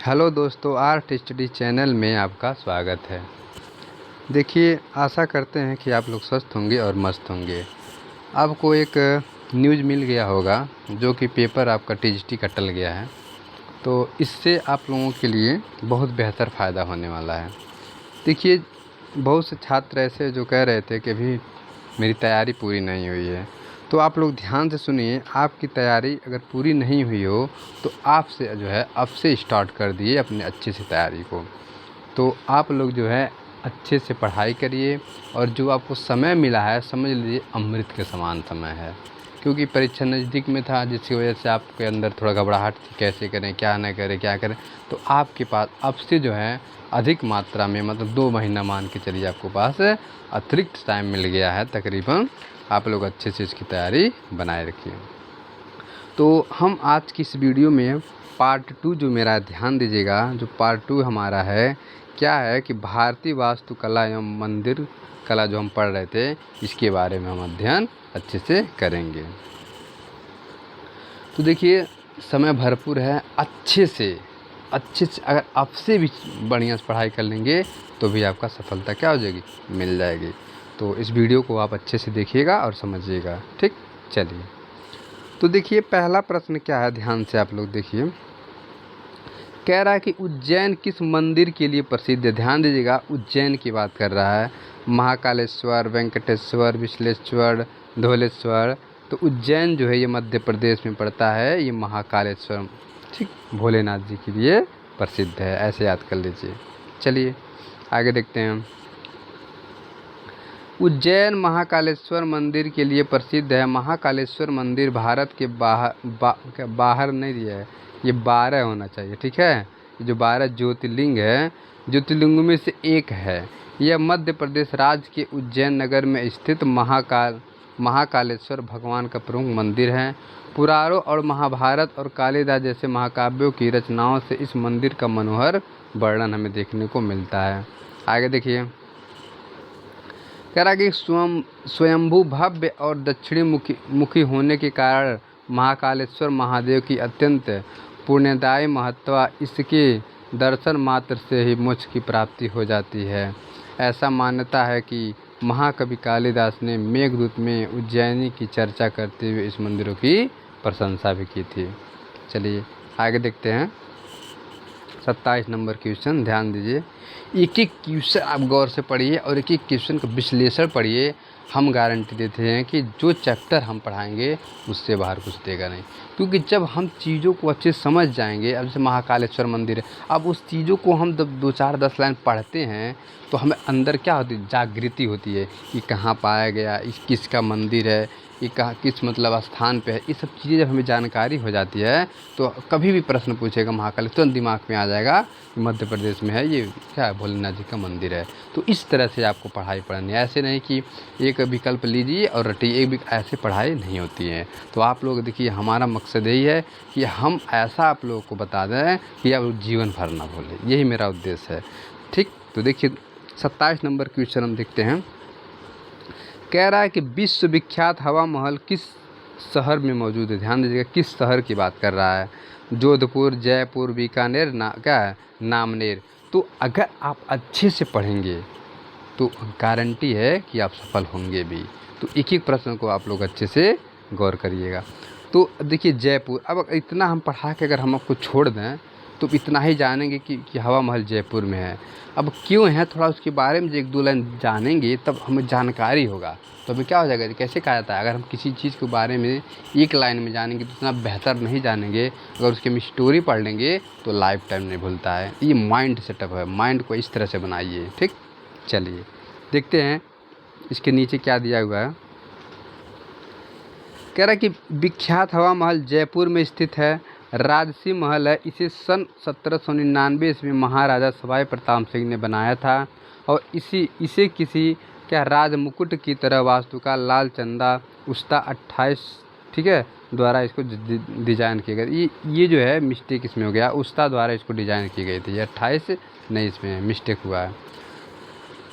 Hello दोस्तों, art study channel में आपका स्वागत है। देखिए, आशा करते हैं कि आप लोग स्वस्थ होंगे और मस्त होंगे। आपको एक न्यूज़ मिल गया होगा जो कि पेपर आपका टीजीटी का टल गया है, तो इससे आप लोगों के लिए बहुत बेहतर फ़ायदा होने वाला है। देखिए, बहुत से छात्र ऐसे जो कह रहे थे कि अभी मेरी तैयारी पूरी नहीं हुई है, तो आप लोग ध्यान से सुनिए। आपकी तैयारी अगर पूरी नहीं हुई हो तो आपसे जो है अब से स्टार्ट कर दिए अपने अच्छे से तैयारी को। तो आप लोग जो है अच्छे से पढ़ाई करिए, और जो आपको समय मिला है समझ लीजिए अमृत के समान समय है, क्योंकि परीक्षा नज़दीक में था, जिसकी वजह से आपके अंदर थोड़ा घबराहट थी, कैसे करें, क्या ना करें, क्या करें। तो आपके पास अब से जो है अधिक मात्रा में, मतलब 2 महीना मान के चलिए, आपको पास अतिरिक्त टाइम मिल गया है तकरीबन। आप लोग अच्छे से इसकी तैयारी बनाए रखिए। तो हम आज की इस वीडियो में पार्ट 2 जो मेरा ध्यान दीजिएगा, जो पार्ट 2 हमारा है, क्या है कि भारतीय वास्तुकला एवं मंदिर कला जो हम पढ़ रहे थे, इसके बारे में हम अध्ययन अच्छे से करेंगे। तो देखिए, समय भरपूर है। अच्छे से अगर आपसे भी बढ़िया से पढ़ाई कर लेंगे तो भी आपका सफलता क्या हो जाएगी, मिल जाएगी। तो इस वीडियो को आप अच्छे से देखिएगा और समझिएगा, ठीक। चलिए, तो देखिए पहला प्रश्न क्या है, ध्यान से आप लोग देखिए। कह रहा है कि उज्जैन किस मंदिर के लिए प्रसिद्ध है। ध्यान दीजिएगा, उज्जैन की बात कर रहा है। महाकालेश्वर, वेंकटेश्वर, विश्लेश्वर, धवलेश्वर। तो उज्जैन जो है ये मध्य प्रदेश में पड़ता है। ये महाकालेश्वर, ठीक, भोलेनाथ जी के लिए प्रसिद्ध है, ऐसे याद कर लीजिए। चलिए आगे देखते हैं। उज्जैन महाकालेश्वर मंदिर के लिए प्रसिद्ध है। महाकालेश्वर मंदिर भारत के बाहर नहीं दिया है, ये 12 होना चाहिए, ठीक है। ये जो 12 ज्योतिर्लिंग है, ज्योतिर्लिंगों में से एक है। यह मध्य प्रदेश राज्य के उज्जैन नगर में स्थित महाकालेश्वर भगवान का प्रमुख मंदिर है। पुराणों और महाभारत और कालिदास जैसे महाकाव्यों की रचनाओं से इस मंदिर का मनोहर वर्णन हमें देखने को मिलता है। आगे देखिए, कह रहा कि स्वयंभू भव्य और दक्षिणी मुखी होने के कारण महाकालेश्वर महादेव की अत्यंत पुण्यदायी महत्व, इसके दर्शन मात्र से ही मोक्ष की प्राप्ति हो जाती है। ऐसा मान्यता है कि महाकवि कालिदास ने मेघदूत में उज्जैनी की चर्चा करते हुए इस मंदिरों की प्रशंसा भी की थी। चलिए आगे देखते हैं। 27 नंबर क्वेश्चन, ध्यान दीजिए। एक एक क्वेश्चन आप गौर से पढ़िए और एक एक क्वेश्चन का विश्लेषण पढ़िए। हम गारंटी देते हैं कि जो चैप्टर हम पढ़ाएंगे उससे बाहर कुछ देगा नहीं, क्योंकि जब हम चीज़ों को अच्छे से समझ जाएंगे। अब जैसे महाकालेश्वर मंदिर है, अब उस चीज़ों को हम जब 2-4-10 लाइन पढ़ते हैं तो हमें अंदर क्या होती है, जागृति होती है कि कहाँ पाया गया, इस किसका मंदिर है, ये कहाँ किस मतलब स्थान पे है। ये सब चीज़ें जब हमें जानकारी हो जाती है तो कभी भी प्रश्न पूछेगा महाकाल, तुरंत दिमाग में आ जाएगा कि मध्य प्रदेश में है, ये क्या है, भोलेनाथ जी का मंदिर है। तो इस तरह से आपको पढ़ाई पढ़नी है, ऐसे नहीं कि एक विकल्प लीजिए और रटिए, एक भी ऐसे पढ़ाई नहीं होती है। तो आप लोग देखिए, हमारा मकसद यही है कि हम ऐसा आप लोगों को बता दें कि आप जीवन भर ना भूलें, यही मेरा उद्देश्य है, ठीक। तो देखिए 27 नंबर क्वेश्चन हम देखते हैं। कह रहा है कि विश्व विख्यात हवा महल किस शहर में मौजूद है। ध्यान दीजिएगा, किस शहर की बात कर रहा है। जोधपुर, जयपुर, बीकानेर, क्या है, नामनेर। तो अगर आप अच्छे से पढ़ेंगे तो गारंटी है कि आप सफल होंगे भी। तो एक एक प्रश्न को आप लोग अच्छे से गौर करिएगा। तो देखिए जयपुर, अब इतना हम पढ़ा के अगर हम आपको छोड़ दें तो इतना ही जानेंगे कि हवा महल जयपुर में है। अब क्यों है, थोड़ा उसके बारे में जो 1-2 लाइन जानेंगे तब हमें जानकारी होगा, तो हमें क्या हो जाएगा। कैसे कहा जाता है, अगर हम किसी चीज़ के बारे में 1 लाइन में जानेंगे तो उतना बेहतर नहीं जानेंगे। अगर उसकी हम स्टोरी पढ़ लेंगे तो लाइफ टाइम नहीं भूलता है। ये माइंड सेटअप है, माइंड को इस तरह से बनाइए, ठीक। चलिए देखते हैं इसके नीचे क्या दिया हुआ है। कह रहा है कि विख्यात हवा महल जयपुर में स्थित है, राजसी महल है। इसे सन 1799 ईस्वी में महाराजा सवाई प्रताप सिंह ने बनाया था, और इसे किसी क्या राज मुकुट की तरह वास्तुकार लाल चंदा उस्ता 28, ठीक है, द्वारा इसको डिजाइन किया गया। ये जो है मिस्टेक इसमें हो गया, उस्ता द्वारा इसको डिजाइन की गई थी। ये 28 नहीं, इसमें मिस्टेक हुआ है।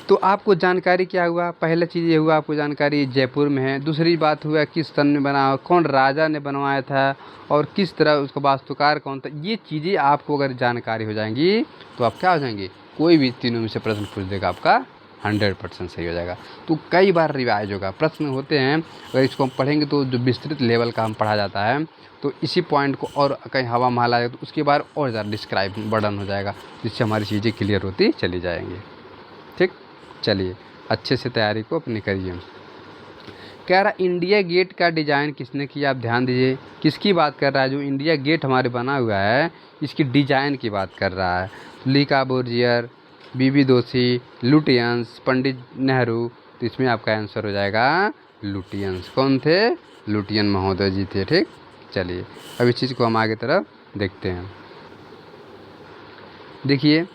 तो आपको जानकारी क्या हुआ, पहला चीज़ ये हुआ आपको जानकारी जयपुर में है। दूसरी बात हुआ किस सन में बना, कौन राजा ने बनवाया था और किस तरह उसका वास्तुकार कौन था। ये चीज़ें आपको अगर जानकारी हो जाएंगी तो आप क्या हो जाएंगे, कोई भी तीनों में से प्रश्न पूछ देगा आपका 100% सही हो जाएगा। तो कई बार रिवाइज होगा, प्रश्न होते हैं, अगर इसको हम पढ़ेंगे तो जो विस्तृत लेवल का हम पढ़ा जाता है तो इसी पॉइंट को और कहीं हवा महल आएगा तो उसके बाद और ज़्यादा डिस्क्राइब वर्णन हो जाएगा, जिससे हमारी चीज़ें क्लियर होती चली जाएंगी। ठीक, चलिए अच्छे से तैयारी को अपनी करिए। कह रहा इंडिया गेट का डिज़ाइन किसने किया, आप ध्यान दीजिए किसकी बात कर रहा है, जो इंडिया गेट हमारे बना हुआ है इसकी डिज़ाइन की बात कर रहा है। ली काबूर्जियर, बीबी दोशी, लुटियंस, पंडित नेहरू। तो इसमें आपका आंसर हो जाएगा लुटियंस। कौन थे, लुटियन महोदय जी थे। ठीक, चलिए अब इस चीज़ को हम आगे तरफ देखते हैं। देखिए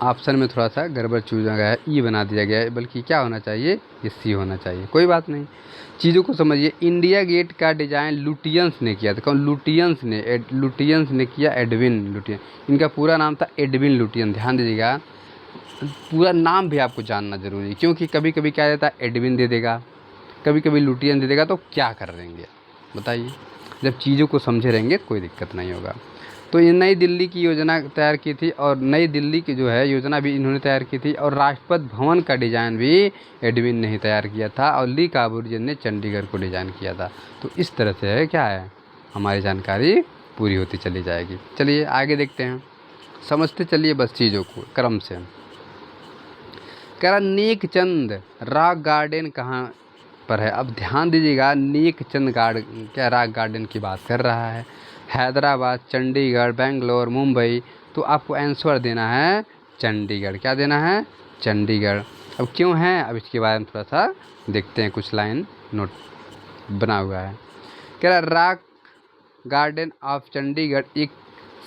ऑप्शन में थोड़ा सा गड़बड़ चूजा गया है, ई बना दिया गया है, बल्कि क्या होना चाहिए, ये सी होना चाहिए। कोई बात नहीं, चीज़ों को समझिए। इंडिया गेट का डिज़ाइन लुटियंस ने किया था। कौन, लुटियंस ने, लुटियंस ने किया, एडविन लुटियन। इनका पूरा नाम था एडविन लुटियन। ध्यान दीजिएगा, पूरा नाम भी आपको जानना जरूरी है, क्योंकि कभी कभी क्या देता है एडविन दे देगा, कभी कभी लुटियन दे देगा, तो क्या कर देंगे बताइए। जब चीज़ों को समझे रहेंगे कोई दिक्कत नहीं होगा। तो ये नई दिल्ली की योजना तैयार की थी, और नई दिल्ली की जो है योजना भी इन्होंने तैयार की थी, और राष्ट्रपति भवन का डिज़ाइन भी एडविन ने ही तैयार किया था, और ली काबूर्जियर ने चंडीगढ़ को डिज़ाइन किया था। तो इस तरह से है क्या है, हमारी जानकारी पूरी होती चली जाएगी। चलिए आगे देखते हैं, समझते चलिए बस चीज़ों को क्रम से। कह रहा नेक चंद रॉक गार्डन कहाँ पर है। अब ध्यान दीजिएगा, नेक चंद गार्डन क्या रॉक गार्डन की बात कर रहा है। हैदराबाद, चंडीगढ़, बेंगलोर, मुंबई। तो आपको आंसर देना है चंडीगढ़। क्या देना है, चंडीगढ़। अब क्यों है, अब इसके बारे में थोड़ा सा देखते हैं, कुछ लाइन नोट बना हुआ है। कह रहा रॉक गार्डन ऑफ चंडीगढ़ एक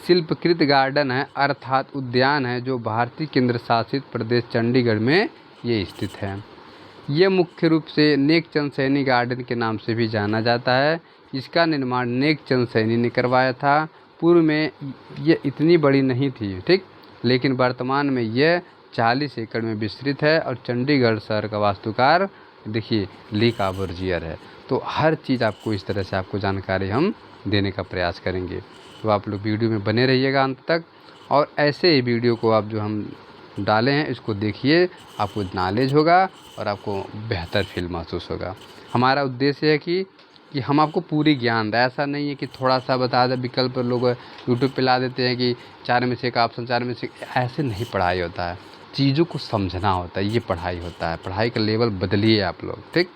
शिल्पकृत गार्डन है, अर्थात उद्यान है, जो भारतीय केंद्र शासित प्रदेश चंडीगढ़ में ये स्थित है। ये मुख्य रूप से नेक चंद सैनी गार्डन के नाम से भी जाना जाता है। इसका निर्माण नेक चंद सैनी ने करवाया था। पूर्व में ये इतनी बड़ी नहीं थी, ठीक, लेकिन वर्तमान में यह 40 एकड़ में विस्तृत है, और चंडीगढ़ शहर का वास्तुकार देखिए ली काबूर्जियर है। तो हर चीज़ आपको इस तरह से आपको जानकारी हम देने का प्रयास करेंगे। तो आप लोग वीडियो में बने रहिएगा अंत तक, और ऐसे ही वीडियो को आप जो हम डाले हैं इसको देखिए, आपको नॉलेज होगा और आपको बेहतर फील महसूस होगा। हमारा उद्देश्य है कि हम आपको पूरी ज्ञान दें। ऐसा नहीं है कि थोड़ा सा बता दें, विकल्प लोग यूट्यूब पे ला देते हैं कि 4 में से एक ऑप्शन, 4 में से। ऐसे नहीं पढ़ाई होता है, चीज़ों को समझना होता है, ये पढ़ाई होता है। पढ़ाई का लेवल बदलिए आप लोग, ठीक,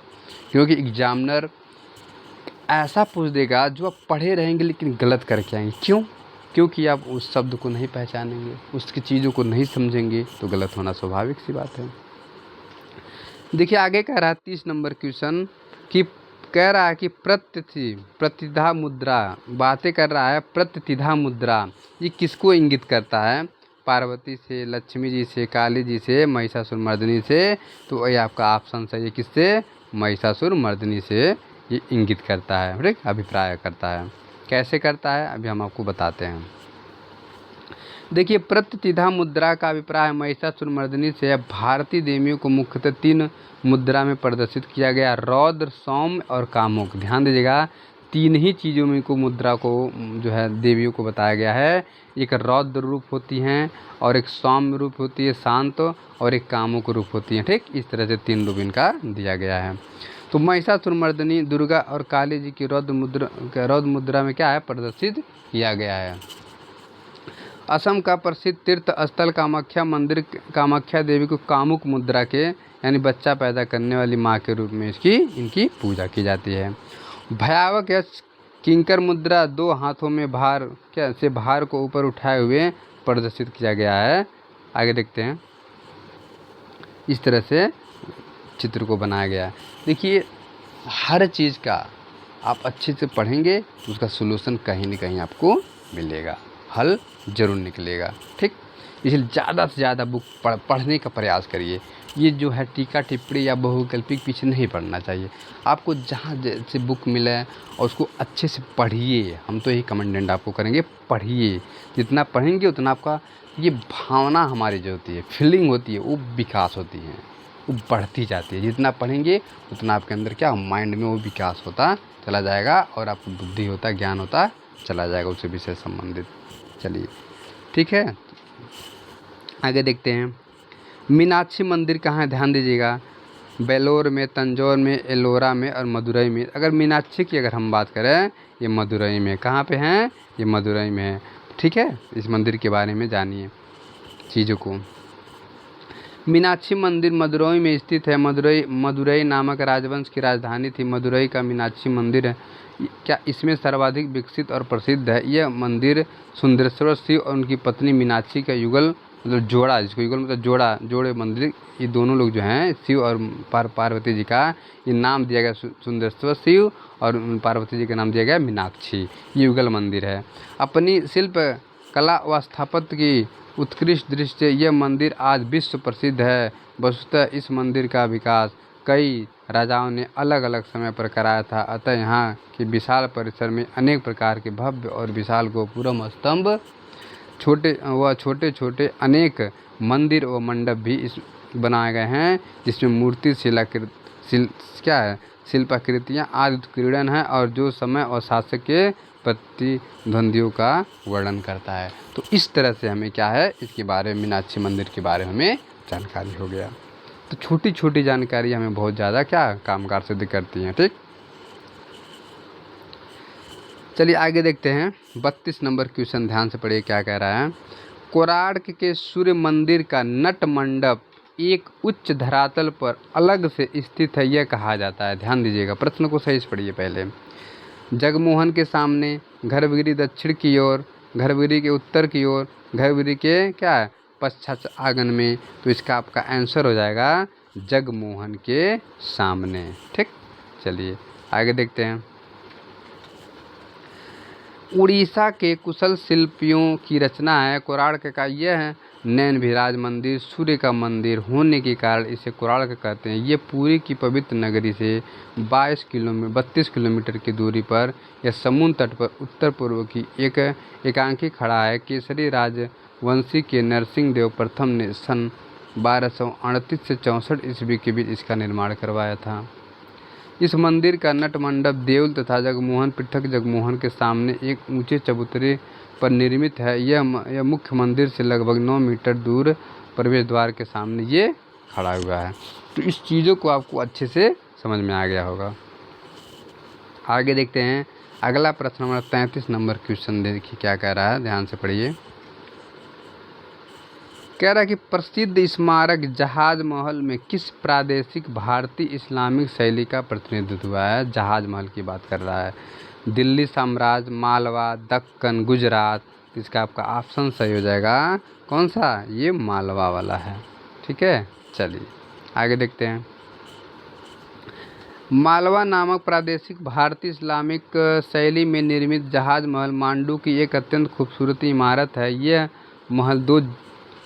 क्योंकि एग्जामिनर ऐसा पूछ देगा जो आप पढ़े रहेंगे लेकिन गलत करके आएंगे। क्यों, क्योंकि आप उस शब्द को नहीं पहचानेंगे, उसकी चीज़ों को नहीं समझेंगे, तो गलत होना स्वाभाविक सी बात है। देखिए आगे कह रहा है 30 नंबर क्वेश्चन कि कह रहा है कि प्रतिधा मुद्रा, बातें कर रहा है। प्रतिधा मुद्रा ये किसको इंगित करता है, पार्वती से, लक्ष्मी जी से, काली जी से, महिषासुर मर्दिनी से। तो ये आपका ऑप्शन सही है, किससे, महिषासुर मर्दिनी से ये इंगित करता है, ठीक, अभिप्राय करता है। कैसे करता है अभी हम आपको बताते हैं। देखिए प्रतिधा मुद्रा का अभिप्राय महिषासुर मर्दिनी से भारतीय देवियों को मुख्यतः 3 मुद्रा में प्रदर्शित किया गया, रौद्र, सौम्य और कामुक। ध्यान दीजिएगा, 3 ही चीज़ों में को मुद्रा को जो है देवियों को बताया गया है। एक रौद्र रूप होती हैं, और एक सौम्य रूप होती है शांत, और एक कामुक रूप होती है, ठीक, इस तरह से 3 रूप इनका दिया गया है। तो महिषासुर मर्दिनी दुर्गा और काली जी की रौद्र मुद्रा में क्या है, प्रदर्शित किया गया है। असम का प्रसिद्ध तीर्थ स्थल कामाख्या मंदिर, कामाख्या देवी को कामुक मुद्रा के यानी बच्चा पैदा करने वाली माँ के रूप में इनकी पूजा की जाती है। भयावह या किंकर मुद्रा 2 हाथों में भार को ऊपर उठाए हुए प्रदर्शित किया गया है। आगे देखते हैं, इस तरह से चित्र को बनाया गया है। देखिए हर चीज़ का आप अच्छे से पढ़ेंगे तो उसका सोल्यूशन कहीं न कहीं आपको मिलेगा, हल जरूर निकलेगा, ठीक। इसलिए ज़्यादा से ज़्यादा बुक पढ़ने का प्रयास करिए। ये जो है टीका टिप्पणी या बहुवैकल्पिक पीछे नहीं पढ़ना चाहिए। आपको जहाँ जैसे बुक मिले और उसको अच्छे से पढ़िए। हम तो यही कमेंडेंट आपको करेंगे, पढ़िए। जितना पढ़ेंगे उतना आपका ये भावना हमारी जो होती है, फीलिंग होती है, वो विकास होती है, वो बढ़ती जाती है। जितना पढ़ेंगे उतना आपके अंदर क्या माइंड में वो विकास होता चला जाएगा और आपको बुद्धि होता, ज्ञान होता चला जाएगा उससे विषय संबंधित। चलिए ठीक है, आगे देखते हैं। मीनाक्षी मंदिर कहाँ है, ध्यान दीजिएगा। बेलोर में, तंजौर में, एलोरा में और मदुरई में। अगर मीनाक्षी की अगर हम बात करें, ये मदुरई में। कहाँ पे हैं, ये मदुरई में है। ठीक है, इस मंदिर के बारे में जानिए चीज़ों को। मीनाक्षी मंदिर मदुरई में स्थित है। मदुरई नामक राजवंश की राजधानी थी। मदुरई का मीनाक्षी मंदिर है क्या इसमें सर्वाधिक विकसित और प्रसिद्ध है। यह मंदिर सुंदरेश्वर शिव और उनकी पत्नी मीनाक्षी का युगल मतलब जोड़ा, जिसको युगल मतलब जोड़े मंदिर, ये दोनों लोग जो हैं शिव और पार्वती जी का ये नाम दिया गया सुंदरेश्वर शिव और पार्वती जी का नाम दिया गया मीनाक्षी। ये युगल मंदिर है। अपनी शिल्प कला व स्थापत्य की उत्कृष्ट दृष्टि से यह मंदिर आज विश्व प्रसिद्ध है। वस्तुतः इस मंदिर का विकास कई राजाओं ने अलग अलग समय पर कराया था, अतः यहाँ के विशाल परिसर में अनेक प्रकार के भव्य और विशाल गोपुरम स्तंभ छोटे छोटे अनेक मंदिर व मंडप भी इस बनाए गए हैं, जिसमें मूर्ति शिल्पाकृतियाँ आदि उत्कीर्णन है और जो समय और शासक के प्रतिद्वंदियों का वर्णन करता है। तो इस तरह से हमें क्या है, इसके बारे में मीनाक्षी मंदिर के बारे में हमें जानकारी हो गया। तो छोटी छोटी जानकारी हमें बहुत ज़्यादा क्या कामगार सिद्ध करती हैं। ठीक, चलिए आगे देखते हैं। 32 नंबर क्वेश्चन, ध्यान से पढ़िए क्या कह रहा है। कोणार्क के सूर्य मंदिर का नट मंडप एक उच्च धरातल पर अलग से स्थित है, यह कहा जाता है। ध्यान दीजिएगा, प्रश्न को सही से पढ़िए पहले। जगमोहन के सामने, गर्भगृह दक्षिण की ओर, गर्भगृह के उत्तर की ओर, गर्भगृह के क्या है पश्चात आंगन में। तो इसका आपका आंसर हो जाएगा जगमोहन के सामने। ठीक, चलिए आगे देखते हैं। उड़ीसा के कुशल शिल्पियों की रचना है। कोणार्क का यह नैन विराज मंदिर सूर्य का मंदिर होने के कारण इसे कोणार्क कहते हैं। ये पुरी की पवित्र नगरी से 32 किलोमीटर की दूरी पर यह समुद्र तट पर उत्तर पूर्व की एक एकांकी खड़ा है। केसरी राजवंशी के नरसिंह देव प्रथम ने सन 1238 से 64 ईस्वी के बीच इसका निर्माण करवाया था। इस मंदिर का नट मंडप देउल तथा जगमोहन पृथक जगमोहन के सामने एक ऊंचे चबूतरे पर निर्मित है। यह मुख्य मंदिर से लगभग 9 मीटर दूर प्रवेश द्वार के सामने ये खड़ा हुआ है। तो इस चीज़ों को आपको अच्छे से समझ में आ गया होगा। आगे देखते हैं अगला प्रश्न हमारा 33 नंबर क्वेश्चन, देखिए क्या कह रहा है, ध्यान से पढ़िए। कह रहा है कि प्रसिद्ध स्मारक जहाज महल में किस प्रादेशिक भारतीय इस्लामिक शैली का प्रतिनिधित्व हुआ है। जहाज महल की बात कर रहा है। दिल्ली साम्राज्य, मालवा, दक्कन, गुजरात। इसका आपका ऑप्शन सही हो जाएगा कौन सा, ये मालवा वाला है। ठीक है, चलिए आगे देखते हैं। मालवा नामक प्रादेशिक भारतीय इस्लामिक शैली में निर्मित जहाज महल मांडू की एक अत्यंत खूबसूरत इमारत है। यह महल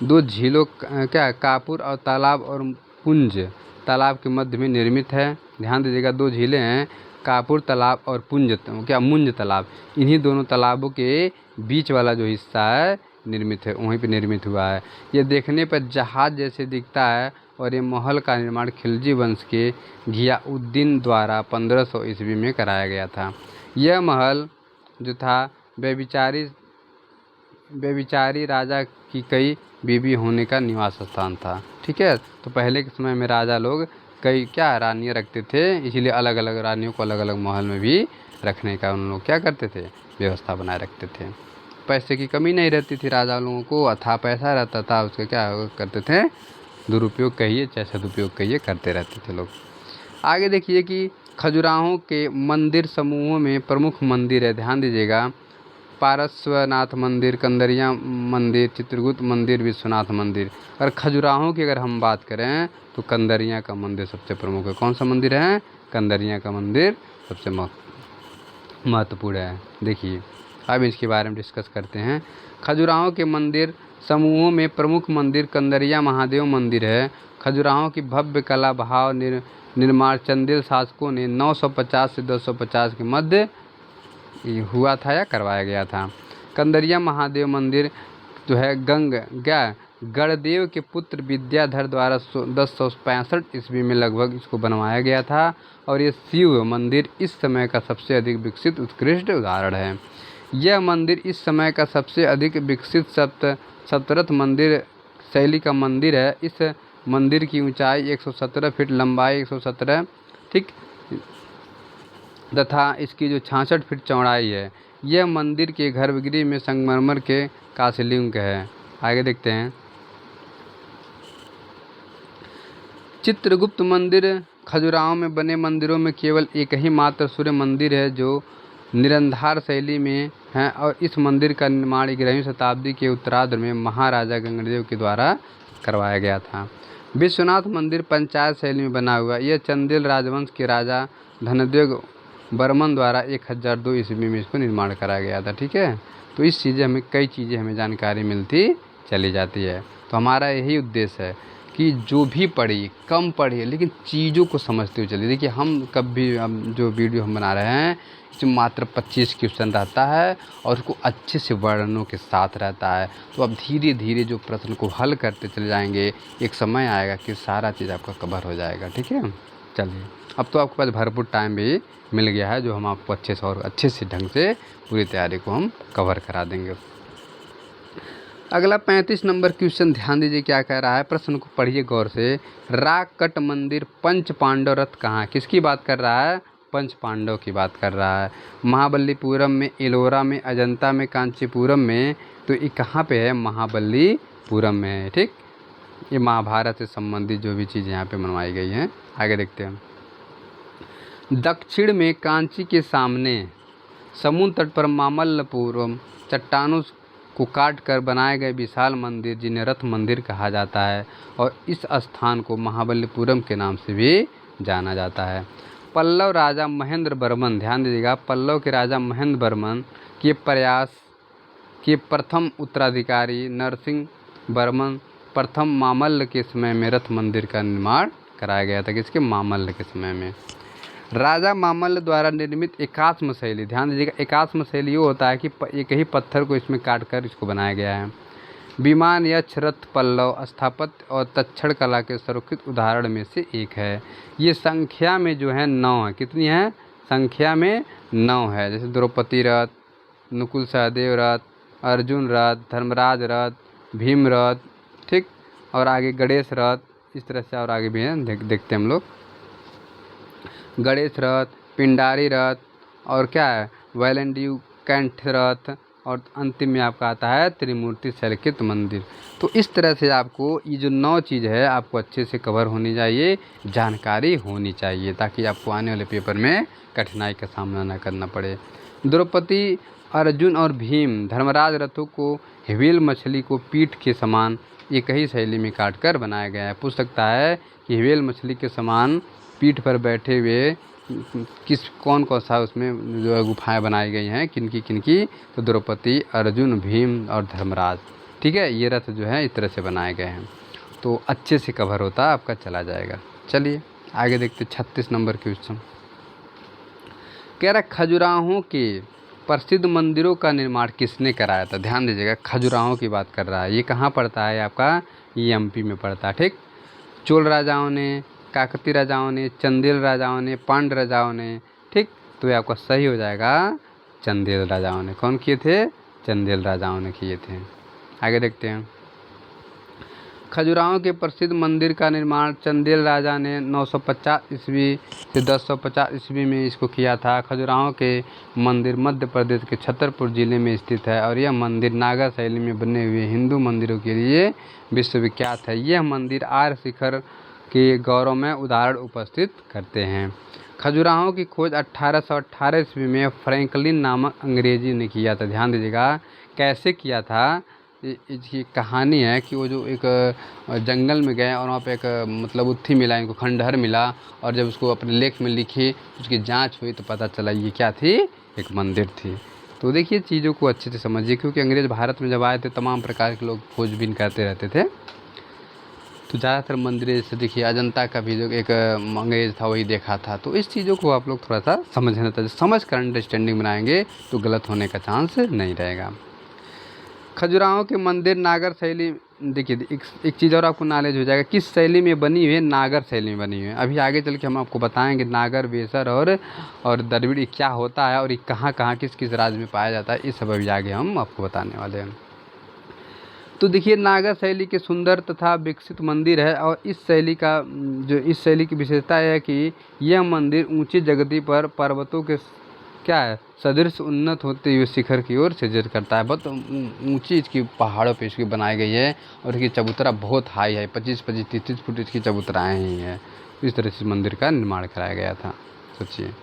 दो झीलों क्या कापुर और तालाब और पुंज तालाब के मध्य में निर्मित है। ध्यान दीजिएगा, 2 झीलें हैं, कापुर तालाब और मुंज तालाब। इन्हीं दोनों तालाबों के बीच वाला जो हिस्सा है निर्मित है, वहीं पे निर्मित हुआ है। ये देखने पर जहाज जैसे दिखता है और ये महल का निर्माण खिलजी वंश के घियाउद्दीन द्वारा 1500 ईस्वी में कराया गया था। यह महल जो था बेबिचारी राजा की कई बीबी होने का निवास स्थान था। ठीक है, तो पहले के समय में राजा लोग कई क्या रानियाँ रखते थे, इसीलिए अलग अलग रानियों को अलग अलग महल में भी रखने का उन लोग क्या करते थे, व्यवस्था बनाए रखते थे। पैसे की कमी नहीं रहती थी, राजा लोगों को अथाह पैसा रहता था, उसका क्या करते थे, दुरुपयोग कहिए चाहे सदुपयोग कहिए करते रहते थे लोग। आगे देखिए कि खजुराहों के मंदिर समूहों में प्रमुख मंदिर है। ध्यान दीजिएगा, पारस्वनाथ मंदिर, कंदरिया मंदिर, चित्रगुप्त मंदिर, विश्वनाथ मंदिर। और खजुराहों की अगर हम बात करें तो कंदरिया का मंदिर सबसे प्रमुख है। कौन सा मंदिर है, कंदरिया का मंदिर सबसे महत्वपूर्ण है। देखिए अब इसके बारे में डिस्कस करते हैं। खजुराहों के मंदिर समूहों में प्रमुख मंदिर कंदरिया महादेव मंदिर है। खजुराहो की भव्य कला भाव निर्माण चंदेल शासकों ने 950 से 250 के मध्य हुआ था या करवाया गया था। कंदरिया महादेव मंदिर जो है गणदेव के पुत्र विद्याधर द्वारा 1065 ईस्वी में लगभग इसको बनवाया गया था और ये शिव मंदिर इस समय का सबसे अधिक विकसित उत्कृष्ट उदाहरण है। यह मंदिर इस समय का सबसे अधिक विकसित सप्तरथ मंदिर शैली का मंदिर है। इस मंदिर की ऊंचाई 117 फीट, लंबाई 117 ठीक तथा इसकी जो 66 फीट चौड़ाई है। यह मंदिर के गर्भगृह में संगमरमर के का शिवलिंग है। आगे देखते हैं। चित्रगुप्त मंदिर खजुराहो में बने मंदिरों में केवल एक ही मात्र सूर्य मंदिर है जो निरंधार शैली में है और इस मंदिर का निर्माण 11वीं शताब्दी के उत्तरार्ध में महाराजा गंगदेव के द्वारा करवाया गया था। विश्वनाथ मंदिर पंचायत शैली में बना हुआ। यह चंदेल राजवंश के राजा धनदेव बर्मन द्वारा 1002 ईस्वी में इसको निर्माण कराया गया था। ठीक है, तो इस चीज़ें हमें कई चीज़ें हमें जानकारी मिलती चली जाती है। तो हमारा यही उद्देश्य है कि जो भी पढ़िए कम पढ़िए लेकिन चीज़ों को समझते हुए चलिए। देखिए हम कभी जो वीडियो हम बना रहे हैं इसमें मात्र 25 क्वेश्चन रहता है और उसको अच्छे से वर्णनों के साथ रहता है। तो अब धीरे धीरे जो प्रश्न को हल करते चले जाएंगे एक समय आएगा कि सारा चीज़ आपका कवर हो जाएगा। ठीक है, चलिए अब तो आपके पास भरपूर टाइम भी मिल गया है जो हम आपको अच्छे से और अच्छे से ढंग से पूरी तैयारी को हम कवर करा देंगे। अगला 35 नंबर क्वेश्चन ध्यान दीजिए क्या कह रहा है, प्रश्न को पढ़िए गौर से। राकट मंदिर पंच पांडव रथ कहाँ, किसकी बात कर रहा है, पंच पांडव की बात कर रहा है। महाबलीपुरम में, एलोरा में, अजंता में, कांचीपुरम में। तो ये कहाँ पे है, महाबलीपुरम में है। ठीक, ये महाभारत से संबंधित जो भी चीज़ें यहाँ पे मनवाई गई हैं। आगे देखते हैं। दक्षिण में कांची के सामने समुद्र तट पर मामल्लपुरम चट्टानों को काट कर बनाए गए विशाल मंदिर जिन्हें रथ मंदिर कहा जाता है और इस स्थान को महाबलीपुरम के नाम से भी जाना जाता है। पल्लव राजा महेंद्र वर्मन, ध्यान दीजिएगा, पल्लव के राजा महेंद्र वर्मन के प्रयास के प्रथम उत्तराधिकारी नरसिंह वर्मन प्रथम मामल्ल के समय में रथ मंदिर का निर्माण कराया गया था। किसके, मामल्ल के समय में। राजा मामल्ल द्वारा निर्मित एकात्म शैली, ध्यान दीजिएगा, एकात्म शैली ये होता है कि एक ही पत्थर को इसमें काट कर इसको बनाया गया है। विमान यक्ष रथ पल्लव स्थापत्य और तक्षण कला के सर्वोत्कृष्ट उदाहरण में से एक है। ये संख्या में जो है 9 है। कितनी है, संख्या में 9 है। जैसे द्रौपदी रथ, नकुल सहदेव रथ, अर्जुन रथ, धर्मराज रथ, भीम रथ, ठीक, और आगे गणेश रथ, इस तरह से और आगे भी हैं, देखते हैं हम लोग। गणेश रथ, पिंडारी रथ और क्या है, वैलेंड्यू कैंठ रथ और अंतिम में आपका आता है त्रिमूर्ति शैलकृत मंदिर। तो इस तरह से आपको ये जो 9 चीज़ है आपको अच्छे से कवर होनी चाहिए, जानकारी होनी चाहिए, ताकि आपको आने वाले पेपर में कठिनाई का सामना न करना पड़े। द्रौपदी, अर्जुन और भीम धर्मराज रथों को व्हेल मछली को पीठ के समान एक ही शैली में काट कर बनाया गया है। पूछ सकता है कि व्हेल मछली के समान पीठ पर बैठे हुए कौन सा उसमें जो गुफाएं बनाई गई हैं, किनकी, तो द्रौपदी, अर्जुन, भीम और धर्मराज। ठीक है, ये रथ जो है इस तरह से बनाए गए हैं, तो अच्छे से कवर होता आपका चला जाएगा। चलिए आगे देखते 36 नंबर क्वेश्चन कह रहा है, खजुराहो के प्रसिद्ध मंदिरों का निर्माण किसने कराया था। ध्यान दीजिएगा, खजुराहो की बात कर रहा है। ये कहाँ पड़ता है आपका, ये एमपी में पड़ता है। ठीक, चोल राजाओं ने, काकतीय राजाओं ने, चंदेल राजाओं ने, पांड्य राजाओं ने। ठीक, तो ये आपका सही हो जाएगा, चंदेल राजाओं ने। कौन किए थे, चंदेल राजाओं ने किए थे। आगे देखते हैं। खजुराहो के प्रसिद्ध मंदिर का निर्माण चंदेल राजा ने 950 ईस्वी से 1050 ईस्वी में इसको किया था। खजुराहो के मंदिर मध्य प्रदेश के छतरपुर जिले में स्थित है और यह मंदिर नागा शैली में बने हुए हिंदू मंदिरों के लिए विश्वविख्यात है। यह मंदिर आर्य शिखर के गौरव में उदाहरण उपस्थित करते हैं। खजुराहो की खोज 1818 ईस्वी में फ्रैंकलिन नामक अंग्रेजी ने किया था। ध्यान दीजिएगा, कैसे किया था, इसकी कहानी है कि वो जो एक जंगल में गए और वहाँ पे एक मतलब उत्थी मिला, इनको खंडहर मिला, और जब उसको अपने लेख में लिखी, उसकी जांच हुई तो पता चला ये क्या थी, एक मंदिर थी। तो देखिए चीज़ों को अच्छे से समझिए, क्योंकि अंग्रेज़ भारत में जब आए थे तमाम प्रकार के लोग खोजबीन करते रहते थे। तो ज़्यादातर मंदिर जैसे देखिए अजंता का भी जो एक अंग्रेज था वही देखा था। तो इस चीज़ों को आप लोग थोड़ा सा समझना था, समझ कर अंडरस्टैंडिंग बनाएंगे तो गलत होने का चांस नहीं रहेगा। खजुराहो के मंदिर नागर शैली, देखिए एक चीज़ और आपको नॉलेज हो जाएगा किस शैली में बनी हुई है, नागर शैली में बनी हुई है। अभी आगे चल के हम आपको बताएंगे नागर, बेसर और द्रविड़ क्या होता है और ये कहाँ कहाँ किस किस राज्य में पाया जाता है, ये सब अभी आगे हम आपको बताने वाले हैं। तो देखिए नागर शैली के सुंदर तथा विकसित मंदिर है और इस शैली की विशेषता है कि यह मंदिर ऊंची जगती पर पर्वतों के क्या है सदृश उन्नत होते हुए शिखर की ओर सृजित करता है। बहुत ऊंची इसकी पहाड़ों पे इसकी बनाई गई है और इसकी चबूतरा बहुत हाई है, 25-25 30 फुट इसकी चबूतराएँ ही हैं। इस तरह से मंदिर का निर्माण कराया गया था। सोचिए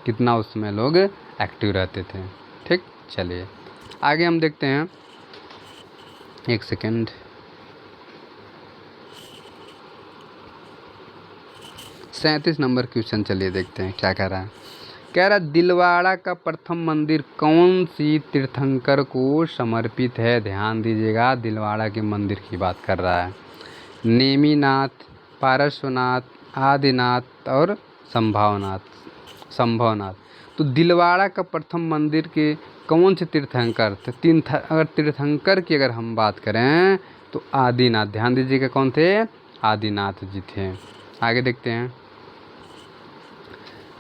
कितना उस समय लोग एक्टिव रहते थे। ठीक, चलिए आगे हम देखते हैं। एक सेकेंड, 37 नंबर क्वेश्चन चलिए देखते हैं क्या कह रहा है। कह रहा दिलवाड़ा का प्रथम मंदिर कौन सी तीर्थंकर को समर्पित है। ध्यान दीजिएगा, दिलवाड़ा के मंदिर की बात कर रहा है। नेमिनाथ, पार्श्वनाथ, आदिनाथ और संभवनाथ। तो दिलवाड़ा का प्रथम मंदिर के कौन से तीर्थंकर थे। अगर तीर्थंकर की अगर हम बात करें तो आदिनाथ, ध्यान दीजिएगा कौन थे, आदिनाथ जी थे। आगे देखते हैं।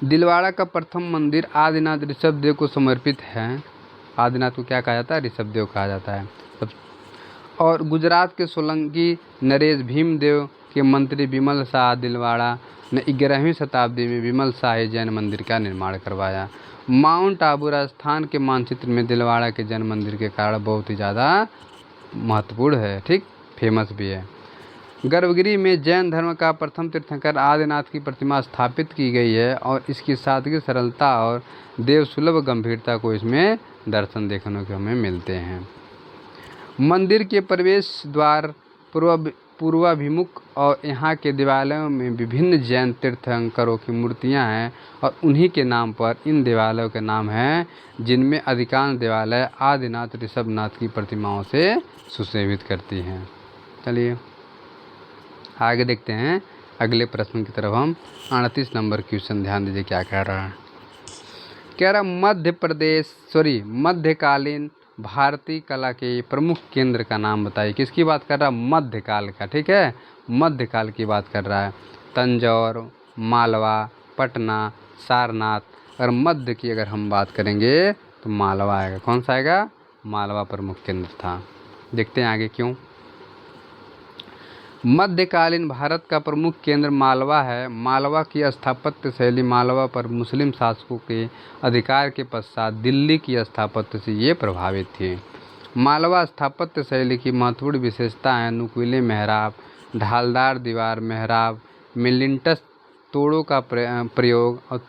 दिलवाड़ा का प्रथम मंदिर आदिनाथ ऋषभदेव को समर्पित है। आदिनाथ को क्या कहा जाता है, ऋषभदेव कहा जाता है। और गुजरात के सोलंकी नरेश भीमदेव के मंत्री विमल शाह दिलवाड़ा ने 11वीं शताब्दी में विमल शाही जैन मंदिर का निर्माण करवाया। माउंट आबू राजस्थान के मानचित्र में दिलवाड़ा के जैन मंदिर के कारण बहुत ही ज़्यादा महत्वपूर्ण है। ठीक, फेमस भी है। गर्भगिरी में जैन धर्म का प्रथम तीर्थंकर आदिनाथ की प्रतिमा स्थापित की गई है और इसकी सादगी, सरलता और देवसुलभ गंभीरता को इसमें दर्शन देखने को हमें मिलते हैं। मंदिर के प्रवेश द्वार पूर्वाभिमुख और यहाँ के देवालयों में विभिन्न जैन तीर्थंकरों की मूर्तियाँ हैं और उन्हीं के नाम पर इन देवालयों के नाम हैं, जिनमें अधिकांश देवालय आदिनाथ ऋषभनाथ की प्रतिमाओं से सुशोभित करती हैं। चलिए आगे देखते हैं अगले प्रश्न की तरफ हम। 38 नंबर क्वेश्चन ध्यान दीजिए क्या कह रहा है। कह रहा मध्यकालीन भारतीय कला के प्रमुख केंद्र का नाम बताइए। किसकी बात कर रहा है, मध्यकाल का। ठीक है, मध्यकाल की बात कर रहा है। तंजौर, मालवा, पटना, सारनाथ। अगर मध्य की अगर हम बात करेंगे तो मालवा आएगा। कौन सा आएगा, मालवा प्रमुख केंद्र था। देखते हैं आगे क्यों। मध्यकालीन भारत का प्रमुख केंद्र मालवा है। मालवा की स्थापत्य शैली मालवा पर मुस्लिम शासकों के अधिकार के पश्चात दिल्ली की स्थापत्य से ये प्रभावित थी। मालवा स्थापत्य शैली की महत्वपूर्ण विशेषता है नुकीले मेहराब, ढालदार दीवार मेहराब में लिंटस तोड़ों का प्रयोग और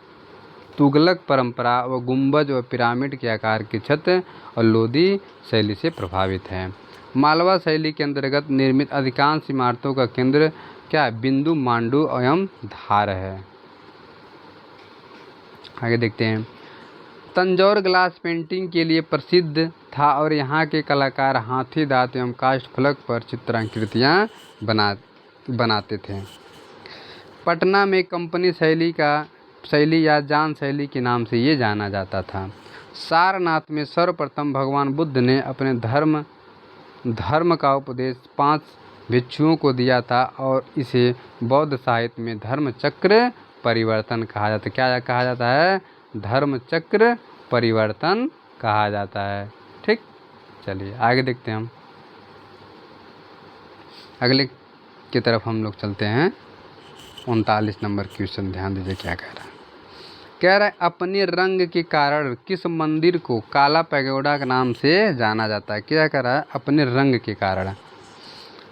तुगलक परंपरा व गुंबज व पिरामिड के आकार की छत और लोदी शैली से प्रभावित है। मालवा शैली के अंतर्गत निर्मित अधिकांश इमारतों का केंद्र क्या है, बिंदु, मांडू एवं धार है। आगे देखते हैं। तंजौर ग्लास पेंटिंग के लिए प्रसिद्ध था और यहाँ के कलाकार हाथी दांत एवं काष्ठ फलक पर चित्राकृतियाँ बनाते थे। पटना में कंपनी शैली या जान शैली के नाम से ये जाना जाता था। सारनाथ में सर्वप्रथम भगवान बुद्ध ने अपने धर्म का उपदेश 5 भिक्षुओं को दिया था और इसे बौद्ध साहित्य में धर्म चक्र परिवर्तन कहा जाता है। क्या कहा जाता है, धर्म चक्र परिवर्तन कहा जाता है। ठीक, चलिए आगे देखते हैं हम। अगले की तरफ हम लोग चलते हैं। 39 नंबर क्वेश्चन ध्यान दीजिए क्या कह रहा है। कह रहा है अपने रंग के कारण किस मंदिर को काला पैगोडा के नाम से जाना जाता है। क्या कह रहा है, अपने रंग के कारण।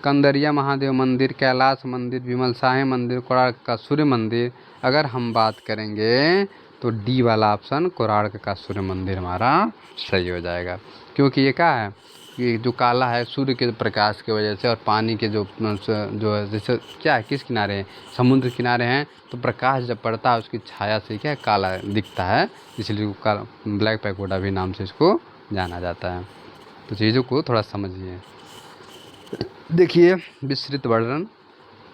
कंदरिया महादेव मंदिर, कैलाश मंदिर, विमल शाही मंदिर, कोणार्क का सूर्य मंदिर। अगर हम बात करेंगे तो डी वाला ऑप्शन कोणार्क का सूर्य मंदिर हमारा सही हो जाएगा, क्योंकि ये क्या है, ये जो काला है सूर्य के प्रकाश की वजह से और पानी के जो जैसे क्या है, किस किनारे हैं, समुद्र किनारे हैं, तो प्रकाश जब पड़ता है उसकी छाया से क्या काला दिखता है, इसलिए काला ब्लैक पैगोडा भी नाम से इसको जाना जाता है। तो चीज़ों को थोड़ा समझिए। देखिए विस्तृत वर्णन।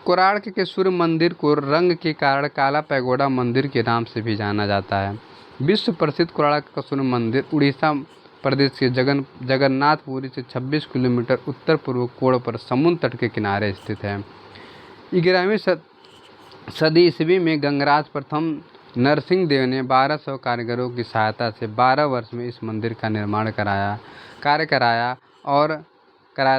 कोणार्क के सूर्य मंदिर को रंग के कारण काला पैगोडा मंदिर के नाम से भी जाना जाता है। विश्व प्रसिद्ध कोणार्क का सूर्य मंदिर उड़ीसा प्रदेश के जगन्नाथपुरी से 26 किलोमीटर उत्तर पूर्व कोण पर समुद्र तट के किनारे स्थित है। 11वीं सदी ईस्वी में गंगराज प्रथम नरसिंह देव ने 1200 कारीगरों की सहायता से 12 वर्ष में इस मंदिर का निर्माण कराया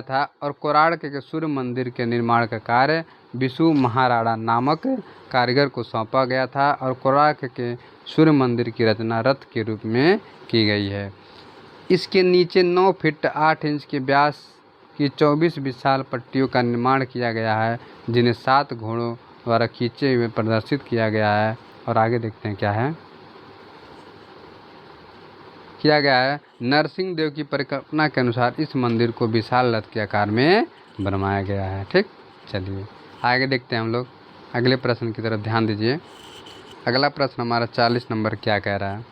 था और कोणार्क के सूर्य मंदिर के निर्माण का कार्य विशु महाराणा नामक कारीगर को सौंपा गया था और कोणार्क के सूर्य मंदिर की रचना रथ के रूप में की गई है। इसके नीचे 9 फीट 8 इंच के व्यास की 24 विशाल पट्टियों का निर्माण किया गया है, जिन्हें 7 घोड़ों द्वारा खींचे हुए प्रदर्शित किया गया है। और आगे देखते हैं क्या है किया गया है। नरसिंह देव की परिकल्पना के अनुसार इस मंदिर को विशाल रथ के आकार में बनवाया गया है। ठीक, चलिए आगे देखते हैं हम लोग अगले प्रश्न की तरफ ध्यान दीजिए। अगला प्रश्न हमारा 40 नंबर क्या कह रहा है।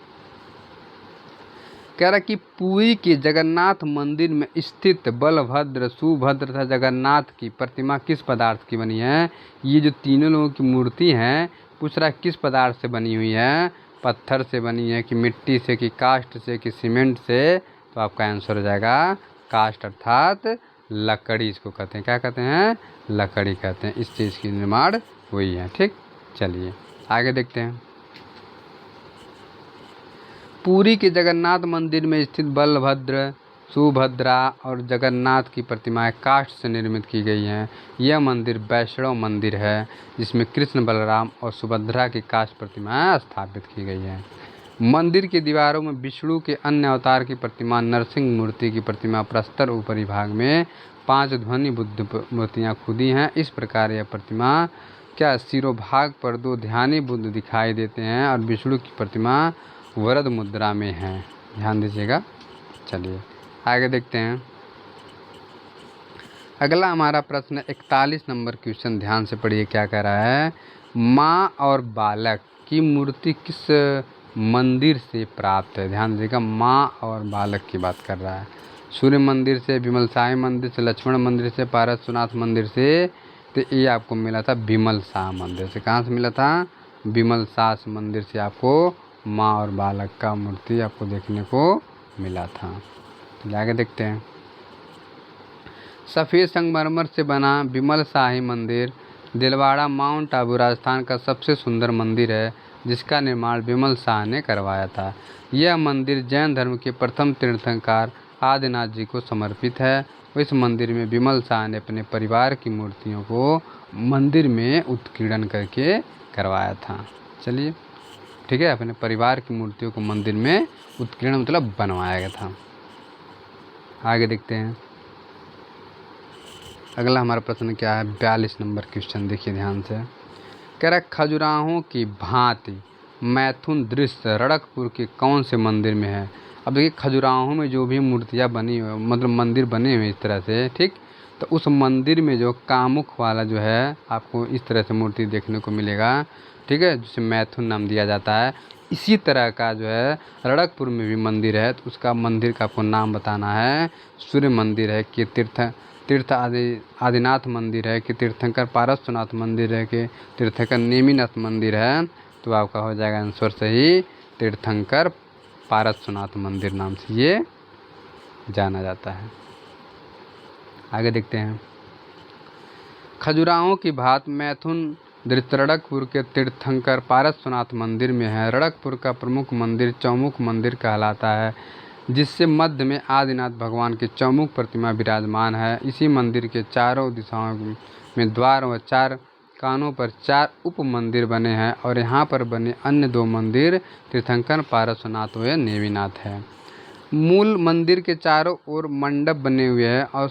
कह रहा है कि पुरी के जगन्नाथ मंदिर में स्थित बलभद्र, सुभद्र तथा जगन्नाथ की प्रतिमा किस पदार्थ की बनी है। ये जो तीनों लोगों की मूर्ति है, पूछ रहा है किस पदार्थ से बनी हुई है। पत्थर से बनी है कि मिट्टी से कि काष्ठ से कि सीमेंट से। तो आपका आंसर हो जाएगा काष्ठ अर्थात लकड़ी इसको कहते हैं। क्या कहते हैं? लकड़ी कहते हैं। इस चीज़ की निर्माण हुई है। ठीक, चलिए आगे देखते हैं। पुरी के जगन्नाथ मंदिर में स्थित बलभद्र, सुभद्रा और जगन्नाथ की प्रतिमाएं काष्ठ से निर्मित की गई हैं। यह मंदिर वैष्णव मंदिर है, जिसमें कृष्ण, बलराम और सुभद्रा की काष्ठ प्रतिमाएं स्थापित की गई हैं। मंदिर की दीवारों में विष्णु के अन्य अवतार की प्रतिमा, नरसिंह मूर्ति की प्रतिमा, प्रस्तर ऊपरी भाग में 5 ध्वनि बुद्ध मूर्तियाँ खुदी हैं। इस प्रकार यह प्रतिमा क्या सिरोभाग पर 2 ध्यानी बुद्ध दिखाई देते हैं और विष्णु की प्रतिमा वरद मुद्रा में है। ध्यान दीजिएगा। चलिए आगे देखते हैं। अगला हमारा प्रश्न 41 नंबर क्वेश्चन, ध्यान से पढ़िए क्या कह रहा है। माँ और बालक की मूर्ति किस मंदिर से प्राप्त है। ध्यान दीजिएगा, माँ और बालक की बात कर रहा है। सूर्य मंदिर से, विमल शाह मंदिर से, लक्ष्मण मंदिर से, पारसनाथ मंदिर से। तो ये आपको मिला था विमल शाह मंदिर से। कहाँ से मिला था? विमल शाह मंदिर से आपको माँ और बालक का मूर्ति आपको देखने को मिला था। तो आगे देखते हैं। सफ़ेद संगमरमर से बना विमल शाही मंदिर दिलवाड़ा, माउंट आबू, राजस्थान का सबसे सुंदर मंदिर है, जिसका निर्माण विमल शाह ने करवाया था। यह मंदिर जैन धर्म के प्रथम तीर्थंकर आदिनाथ जी को समर्पित है। इस मंदिर में विमल शाह ने अपने परिवार की मूर्तियों को मंदिर में उत्कीर्णन करके करवाया था। चलिए ठीक है, अपने परिवार की मूर्तियों को मंदिर में उत्कीर्ण मतलब बनवाया गया था। आगे देखते हैं। अगला हमारा प्रश्न क्या है? 42 नंबर क्वेश्चन, देखिए ध्यान से। कह रहा है खजुराहों की भांति मैथुन दृश्य रणकपुर के कौन से मंदिर में है। अब देखिए खजुराहों में जो भी मूर्तियाँ बनी हुई मतलब मंदिर बने हुए इस तरह से, ठीक, तो उस मंदिर में जो कामुक वाला जो है आपको इस तरह से मूर्ति देखने को मिलेगा। ठीक है, जिसे मैथुन नाम दिया जाता है। इसी तरह का जो है रणकपुर में भी मंदिर है, तो उसका मंदिर का आपको नाम बताना है। सूर्य मंदिर है कि तीर्थ आदिनाथ मंदिर है कि तीर्थंकर पारसनाथ मंदिर है कि तीर्थंकर नेमिनाथ मंदिर है। तो आपका हो जाएगा आंसर सही, तीर्थंकर पारसनाथ मंदिर नाम से ये जाना जाता है। आगे देखते हैं। खजुराहों की भात मैथुन दृश्य रणकपुर के तीर्थंकर पारसनाथ मंदिर में है। रणकपुर का प्रमुख मंदिर चौमुख मंदिर कहलाता है, जिससे मध्य में आदिनाथ भगवान की चौमुख प्रतिमा विराजमान है। इसी मंदिर के चारों दिशाओं में द्वार व 4 कानों पर 4 उप मंदिर बने हैं और यहाँ पर बने अन्य 2 मंदिर तीर्थंकर पारसनाथ व नेमिनाथ है। मूल मंदिर के चारों ओर मंडप बने हुए हैं और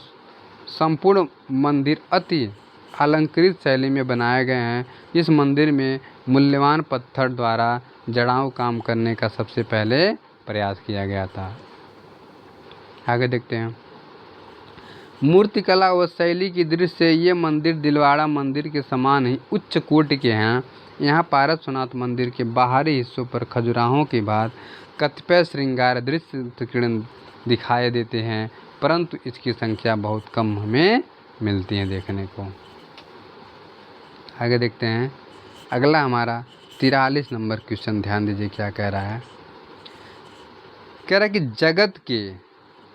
संपूर्ण मंदिर अति अलंकृत शैली में बनाए गए हैं। इस मंदिर में मूल्यवान पत्थर द्वारा जड़ाऊ काम करने का सबसे पहले प्रयास किया गया था। आगे देखते हैं। मूर्तिकला व शैली की दृष्टि से ये मंदिर दिलवाड़ा मंदिर के समान ही उच्च कोटि के हैं। यहाँ पारसनाथ मंदिर के बाहरी हिस्सों पर खजुराहों की बात कतिपय श्रृंगार दृश्य उत्कीर्ण दिखाई देते हैं, परंतु इसकी संख्या बहुत कम हमें मिलती है देखने को। आगे देखते हैं। अगला हमारा 43 नंबर क्वेश्चन, ध्यान दीजिए क्या कह रहा है। कह रहा है कि जगत के,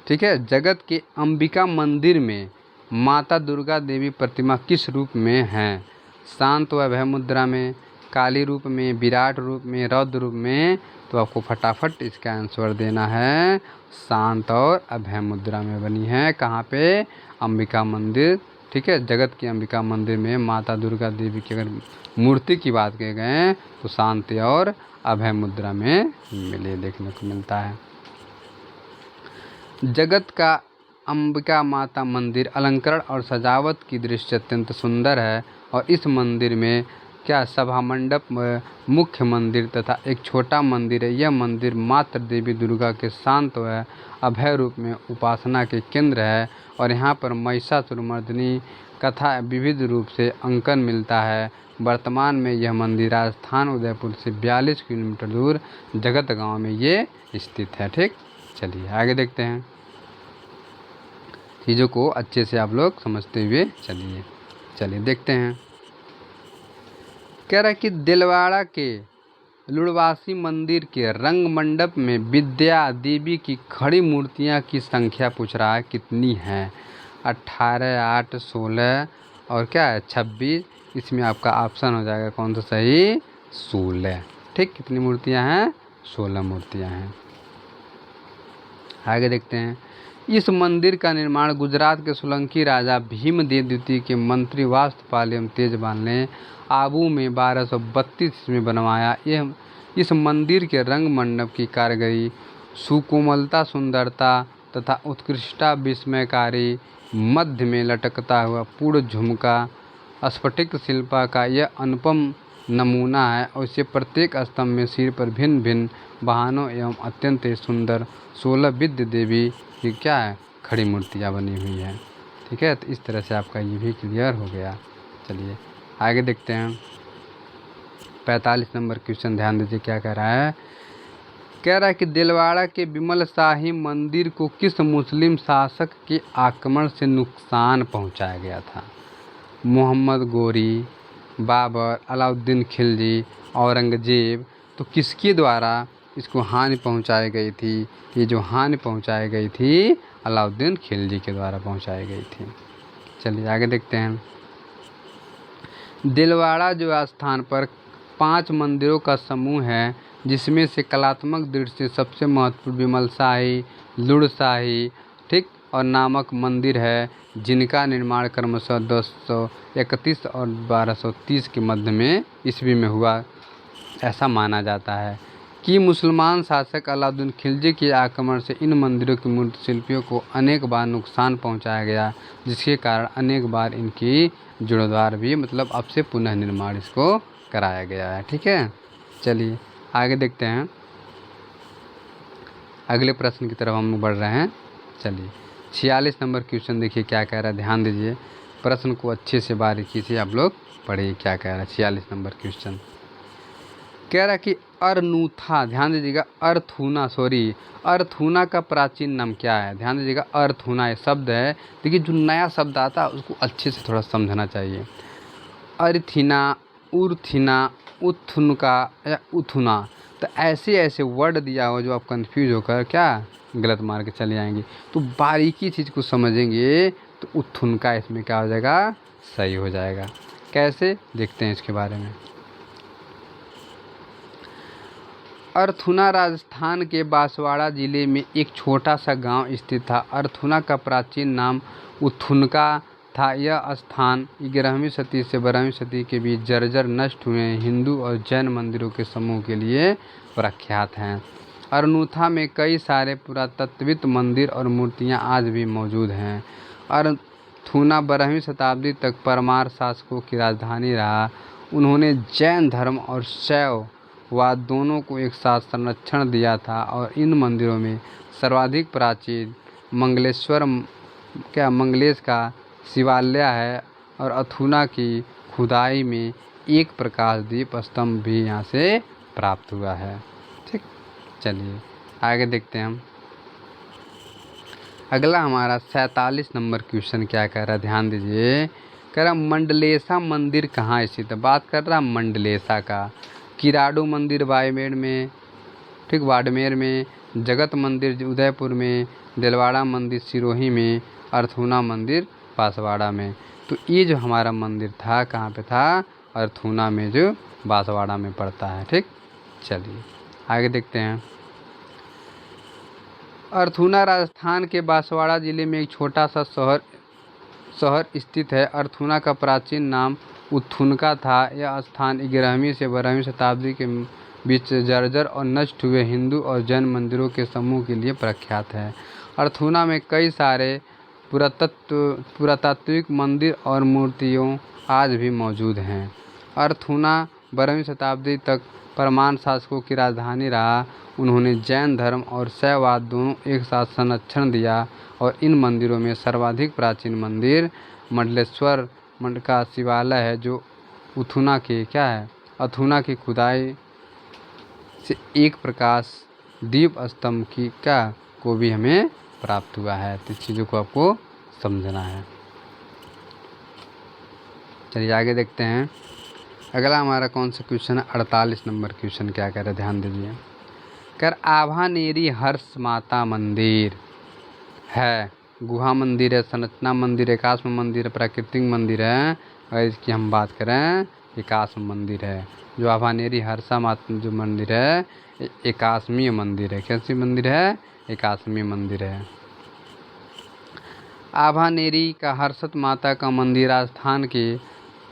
ठीक है, जगत के अंबिका मंदिर में माता दुर्गा देवी प्रतिमा किस रूप में है? शांत व अभय मुद्रा में, काली रूप में, विराट रूप में, रौद्र रूप में? तो आपको फटाफट इसका आंसर देना है। शांत और अभय मुद्रा में बनी है। कहाँ पे? अंबिका मंदिर, ठीक है, जगत की अंबिका मंदिर में माता दुर्गा देवी की अगर मूर्ति की बात कह गए तो शांत और अभय मुद्रा में मिले देखने को मिलता है। जगत का अंबिका माता मंदिर अलंकरण और सजावट की दृष्टि अत्यंत सुंदर है और इस मंदिर में क्या सभा मंडप, मुख्य मंदिर तथा एक छोटा मंदिर है। यह मंदिर मात्र देवी दुर्गा के शांत व अभय रूप में उपासना के केंद्र है और यहाँ पर महिषासुरमर्दिनी कथा विविध रूप से अंकन मिलता है। वर्तमान में यह मंदिर राजस्थान उदयपुर से 42 किलोमीटर दूर जगत गांव में ये स्थित है। ठीक, चलिए आगे देखते हैं। चीज़ों को अच्छे से आप लोग समझते हुए चलिए देखते हैं। कह रहा है कि दिलवाड़ा के लुड़वासी मंदिर के रंग मंडप में विद्या देवी की खड़ी मूर्तियां की संख्या पूछ रहा है कितनी है? 18, 8, 16 और क्या है 26। इसमें आपका ऑप्शन हो जाएगा कौन सा सही? 16। ठीक, कितनी मूर्तियां हैं? 16 मूर्तियां हैं। आगे देखते हैं। इस मंदिर का निर्माण गुजरात के सोलंकी राजा भीमदेव द्वितीय के मंत्री वास्तुपाल एवं तेजपाल ने आबू में 1232 में बनवाया। यह इस मंदिर के रंग मंडप की कारीगरी सुकोमलता, सुंदरता तथा उत्कृष्टता विस्मयकारी, मध्य में लटकता हुआ पूर्ण झुमका स्फटिक शिल्पा का यह अनुपम नमूना है और इसे प्रत्येक स्तंभ में सिर पर भिन्न भिन्न वाहनों एवं अत्यंत सुंदर 16 विद्य देवी की क्या है? खड़ी मूर्तियाँ बनी हुई हैं। ठीक है, तो इस तरह से आपका ये भी क्लियर हो गया। चलिए आगे देखते हैं। 45 नंबर क्वेश्चन, ध्यान दीजिए क्या कह रहा है। कह रहा है कि दिलवाड़ा के विमल शाही मंदिर को किस मुस्लिम शासक के आक्रमण से नुकसान पहुंचाया गया था? मोहम्मद गोरी, बाबर, अलाउद्दीन खिलजी, औरंगजेब? तो किसके द्वारा इसको हानि पहुंचाई गई थी? ये जो हानि पहुंचाई गई थी अलाउद्दीन खिलजी के द्वारा पहुंचाई गई थी। चलिए आगे देखते हैं। दिलवाड़ा जो स्थान पर 5 मंदिरों का समूह है जिसमें से कलात्मक दृष्टि से सबसे महत्वपूर्ण विमल शाही, लुड़ शाही, ठीक, और नामक मंदिर है जिनका निर्माण क्रमशः 1031 और 1230 के मध्य में ईस्वी में हुआ, ऐसा माना जाता है कि मुसलमान शासक अलाउद्दीन खिलजी के आक्रमण से इन मंदिरों की मूर्ति शिल्पियों को अनेक बार नुकसान पहुंचाया गया, जिसके कारण अनेक बार इनकी जीर्णोद्धार भी मतलब अब से पुनः निर्माण इसको कराया गया है। ठीक है, चलिए आगे देखते हैं। अगले प्रश्न की तरफ हम लोग बढ़ रहे हैं। चलिए 46 नंबर क्वेश्चन देखिए क्या कह रहा है, ध्यान दीजिए। प्रश्न को अच्छे से बारीकी से आप लोग पढ़िए क्या कह रहा है। 46 नंबर क्वेश्चन कह रहा है कि अरनूथा, ध्यान दीजिएगा, अरथूना का प्राचीन नाम क्या है? ध्यान दीजिएगा, अरथूना ये शब्द है। देखिए जो नया शब्द आता है उसको अच्छे से थोड़ा समझना चाहिए। अरथिना, उर्थिना, उथुनका या उथुना, तो ऐसे ऐसे वर्ड दिया हो जो आप कंफ्यूज होकर क्या गलत मार के चले आएंगे। तो बारीकी चीज़ को समझेंगे तो उथुनका इसमें क्या हो जाएगा? सही हो जाएगा। कैसे देखते हैं इसके बारे में। अरथुना राजस्थान के बांसवाड़ा जिले में एक छोटा सा गांव स्थित था। अरथुना का प्राचीन नाम उथुनका था। यह स्थान 11वीं सदी से 12वीं सदी के बीच जर्जर नष्ट हुए हिंदू और जैन मंदिरों के समूह के लिए प्रख्यात हैं। अरनूथा में कई सारे पुरातत्विक मंदिर और मूर्तियां आज भी मौजूद हैं। अरथुना 12वीं शताब्दी तक परमार शासकों की राजधानी रहा। उन्होंने जैन धर्म और शैववाद दोनों को एक साथ संरक्षण दिया था और इन मंदिरों में सर्वाधिक प्राचीन मंगलेश का शिवालय है और अथुना की खुदाई में एक प्रकाश दीप स्तंभ भी यहाँ से प्राप्त हुआ है। ठीक, चलिए आगे देखते हैं हम। अगला हमारा 47 नंबर क्वेश्चन क्या कह रहा है, ध्यान दीजिए। कह रहा मंडलेशा मंदिर कहाँ स्थित है, बात कर रहा मंडलेशा का। किराडू मंदिर बाड़मेर में, ठीक, बाड़मेर में। जगत मंदिर उदयपुर में। दिलवाड़ा मंदिर सिरोही में। अर्थूना मंदिर बांसवाड़ा में। तो ये जो हमारा मंदिर था कहाँ पे था, अर्थूना में, जो बांसवाड़ा में पड़ता है। ठीक, चलिए आगे देखते हैं। अर्थूना राजस्थान के बांसवाड़ा जिले में एक छोटा सा शहर स्थित है। अर्थूना का प्राचीन नाम उत्थुनका था। यह स्थान 11वीं से 12वीं शताब्दी के बीच जर्जर और नष्ट हुए हिंदू और जैन मंदिरों के समूह के लिए प्रख्यात है। अर्थूना में कई सारे पुरातात्विक मंदिर और मूर्तियों आज भी मौजूद हैं। अर्थूना 12वीं शताब्दी तक परमान शासकों की राजधानी रहा। उन्होंने जैन धर्म और शैववाद दोनों एक साथ संरक्षण दिया और इन मंदिरों में सर्वाधिक प्राचीन मंदिर मंडलेश्वर का शिवालय है, जो अथुना की खुदाई से एक प्रकाश दीप स्तंभ की को भी हमें प्राप्त हुआ है। तो चीज़ों को आपको समझना है। चलिए आगे देखते हैं। अगला हमारा कौन सा क्वेश्चन है, 48 नंबर क्वेश्चन क्या कह रहे हैं, ध्यान दीजिए। कर आभानेरी हर्ष माता मंदिर है, गुहा मंदिर है, संरचना मंदिर है, एकाश्म मंदिर है, प्राकृतिक मंदिर है। और इसकी हम बात करें एकाश्म मंदिर है। जो आभानेरी हर्षा माता जो मंदिर है एकाश्मीय मंदिर है। कैसी मंदिर है, एकाश्मीय मंदिर है। आभानेरी का हर्षत माता का मंदिर राजस्थान के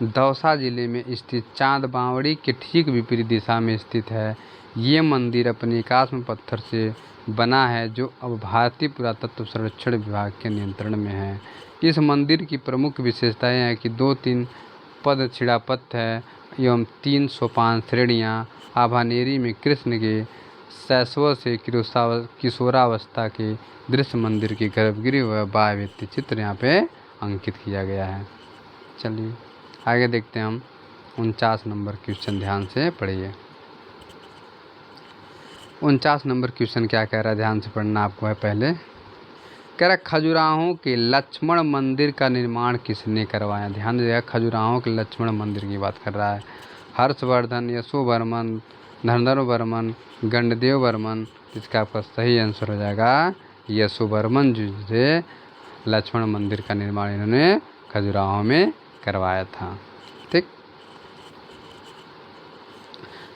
दौसा जिले में स्थित चांद बावड़ी के ठीक विपरीत दिशा में स्थित है। ये मंदिर अपने एकाश्म पत्थर से बना है, जो अब भारतीय पुरातत्व सर्वेक्षण विभाग के नियंत्रण में है। इस मंदिर की प्रमुख विशेषताएं हैं कि 2-3 पद छिड़ापथ है एवं 3 सोपान श्रेणियाँ। आभानेरी में कृष्ण के शैशव से किशोरावस्था के दृश्य मंदिर की गर्भगृह व बाह्य चित्र यहाँ पे अंकित किया गया है। चलिए आगे देखते हैं हम 49 नंबर क्वेश्चन, ध्यान से पढ़िए। 49 नंबर क्वेश्चन क्या कह रहा है, ध्यान से पढ़ना आपको है। पहले कह रहा खजुराहो के लक्ष्मण मंदिर का निर्माण किसने करवाया। ध्यान दीजिएगा, खजुराहो के लक्ष्मण मंदिर की बात कर रहा है। हर्षवर्धन, यशोवर्मन, धर्मवर्मन, गणदेव वर्मन। इसका आपका सही आंसर हो जाएगा यशोवर्मन जी से लक्ष्मण मंदिर का निर्माण इन्होंने खजुराहो में करवाया था। ठीक,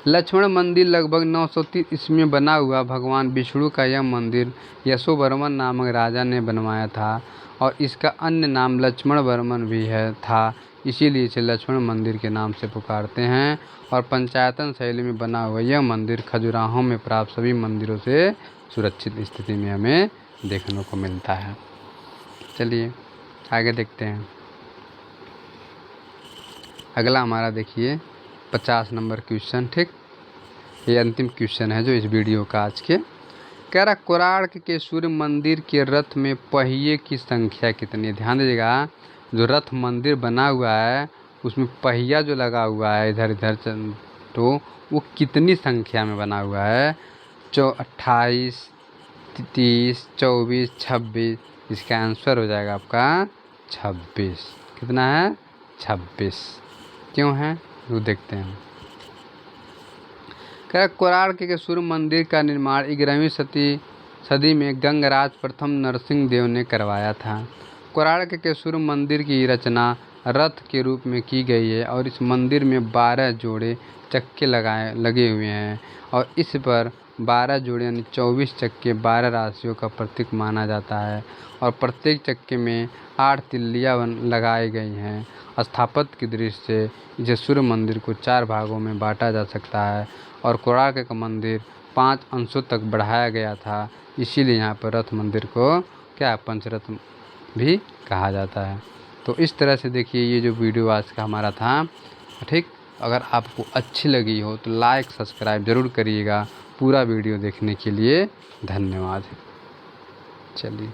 लक्ष्मण मंदिर लगभग 930 ईस्वी में बना हुआ भगवान विष्णु का यह मंदिर यशोवर्मन नामक राजा ने बनवाया था और इसका अन्य नाम लक्ष्मण वर्मन भी था, इसीलिए इसे लक्ष्मण मंदिर के नाम से पुकारते हैं। और पंचायतन शैली में बना हुआ यह मंदिर खजुराहो में प्राप्त सभी मंदिरों से सुरक्षित स्थिति में हमें देखने को मिलता है। चलिए आगे देखते हैं। अगला हमारा देखिए 50 नंबर क्वेश्चन। ठीक, ये अंतिम क्वेश्चन है जो इस वीडियो का आज के। कह रहा कोणार्क के सूर्य मंदिर के रथ में पहिए की संख्या कितनी है। ध्यान दीजिएगा, जो रथ मंदिर बना हुआ है उसमें पहिया जो लगा हुआ है इधर इधर, तो वो कितनी संख्या में बना हुआ है। 28, 30, 24, 26। इसका आंसर हो जाएगा आपका 26। कितना है, 26। क्यों है वो देखते हैं। कोणार्क के सूर्य मंदिर का निर्माण 11वीं सदी में गंगराज प्रथम नरसिंह देव ने करवाया था। कोणार्क के सूर्य मंदिर की रचना रथ के रूप में की गई है और इस मंदिर में 12 जोड़े चक्के लगे हुए हैं और इस पर 12 जोड़े यानी 24 चक्के 12 राशियों का प्रतीक माना जाता है और प्रत्येक चक्के में 8 तिल्लियाँ लगाई गई हैं। स्थापत्य की दृष्टि से इसे सूर्य मंदिर को 4 भागों में बांटा जा सकता है और कोणार्क का मंदिर 5 अंशों तक बढ़ाया गया था, इसीलिए यहाँ पर रथ मंदिर को पंचरत्न भी कहा जाता है। तो इस तरह से देखिए ये जो वीडियो आज का हमारा था। ठीक, अगर आपको अच्छी लगी हो तो लाइक सब्सक्राइब ज़रूर करिएगा। पूरा वीडियो देखने के लिए धन्यवाद। चलिए।